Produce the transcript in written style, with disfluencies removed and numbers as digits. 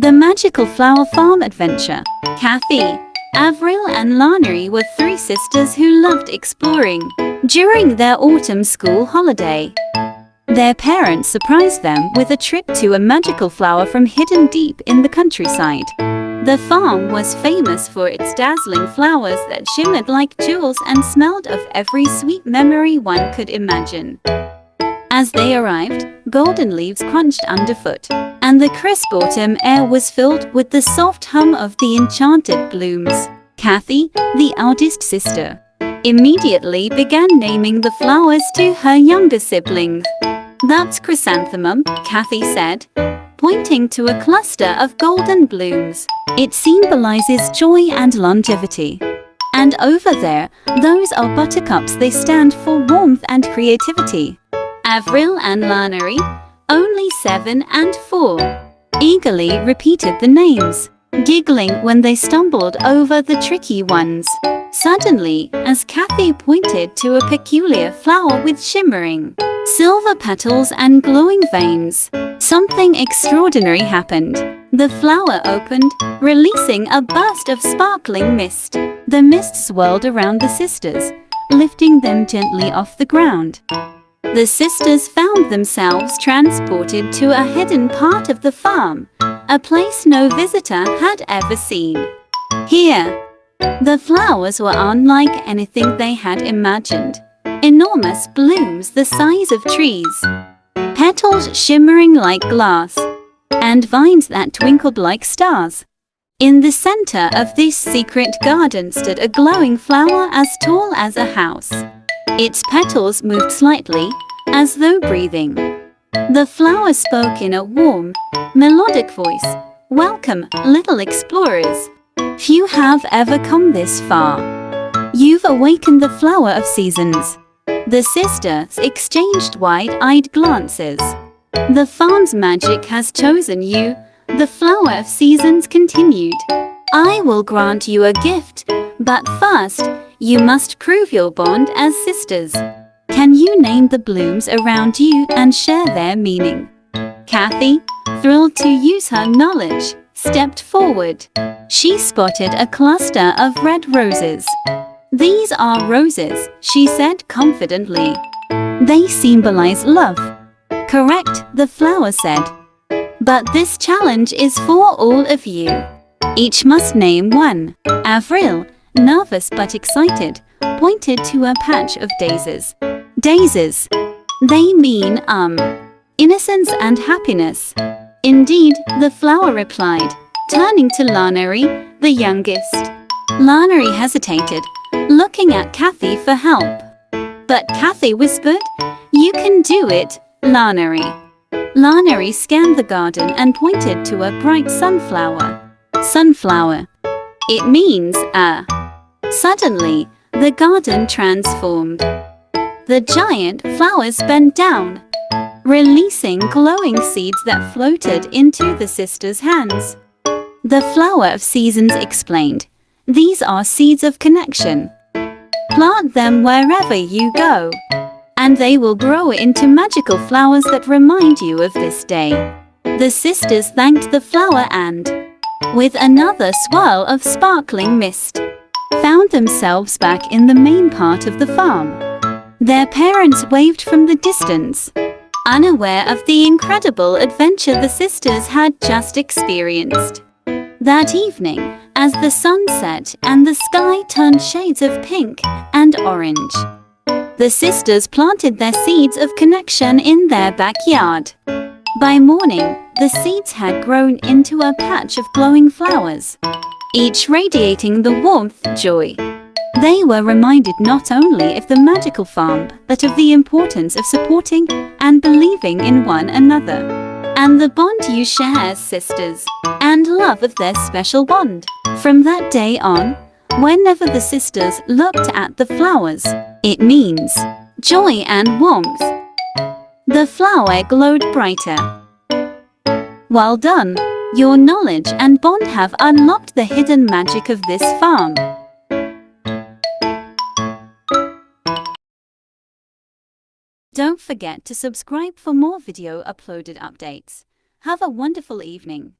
The Magical Flower Farm Adventure. Kathy, Avril and Lana were three sisters who loved exploring. During their autumn school holiday, their parents surprised them with a trip to a magical flower farm hidden deep in the countryside. The farm was famous for its dazzling flowers that shimmered like jewels and smelled of every sweet memory one could imagine. As they arrived, golden leaves crunched underfoot, and the crisp autumn air was filled with the soft hum of the enchanted blooms. Kathy, the eldest sister, immediately began naming the flowers to her younger siblings. "That's chrysanthemum," Kathy said, pointing to a cluster of golden blooms. "It symbolizes joy and longevity. And over there, those are buttercups. They stand for warmth and creativity." Avril and Lana, only 7 and 4, eagerly repeated the names, giggling when they stumbled over the tricky ones. Suddenly, as Kathy pointed to a peculiar flower with shimmering silver petals and glowing veins, something extraordinary happened. The flower opened, releasing a burst of sparkling mist. The mist swirled around the sisters, lifting them gently off the ground. The sisters found themselves transported to a hidden part of the farm, a place no visitor had ever seen. Here, the flowers were unlike anything they had imagined. Enormous blooms the size of trees, petals shimmering like glass, and vines that twinkled like stars. In the center of this secret garden stood a glowing flower as tall as a house. Its petals moved slightly, as though breathing. The flower spoke in a warm, melodic voice. "Welcome, little explorers. Few have ever come this far. You've awakened the flower of seasons." The sisters exchanged wide-eyed glances. "The farm's magic has chosen you," the flower of seasons continued. "I will grant you a gift, but first, you must prove your bond as sisters. Can you name the blooms around you and share their meaning?" Kathy, thrilled to use her knowledge, stepped forward. She spotted a cluster of red roses. "These are roses," she said confidently. "They symbolize love." "Correct," the flower said. "But this challenge is for all of you. Each must name one." Avril, nervous but excited, pointed to a patch of daisies. "Daisies. They mean, innocence and happiness." "Indeed," the flower replied, turning to Lana, the youngest. Lana hesitated, looking at Kathy for help. But Kathy whispered, "You can do it, Lana." Lana scanned the garden and pointed to a bright sunflower. "Sunflower. It means Suddenly, the garden transformed. The giant flowers bent down, releasing glowing seeds that floated into the sisters' hands. The flower of seasons explained, "These are seeds of connection. Plant them wherever you go, and they will grow into magical flowers that remind you of this day." The sisters thanked the flower and, with another swirl of sparkling mist, found themselves back in the main part of the farm. Their parents waved from the distance, unaware of the incredible adventure the sisters had just experienced. That evening, as the sun set and the sky turned shades of pink and orange, the sisters planted their seeds of connection in their backyard. By morning, the seeds had grown into a patch of glowing flowers, each radiating the warmth, joy. They were reminded not only of the magical farm, but of the importance of supporting and believing in one another, and the bond you share as sisters, and love of their special bond. From that day on, whenever the sisters looked at the flowers, it means joy and warmth. The flower glowed brighter. Well done! Your knowledge and bond have unlocked the hidden magic of this farm. Don't forget to subscribe for more video uploaded updates. Have a wonderful evening.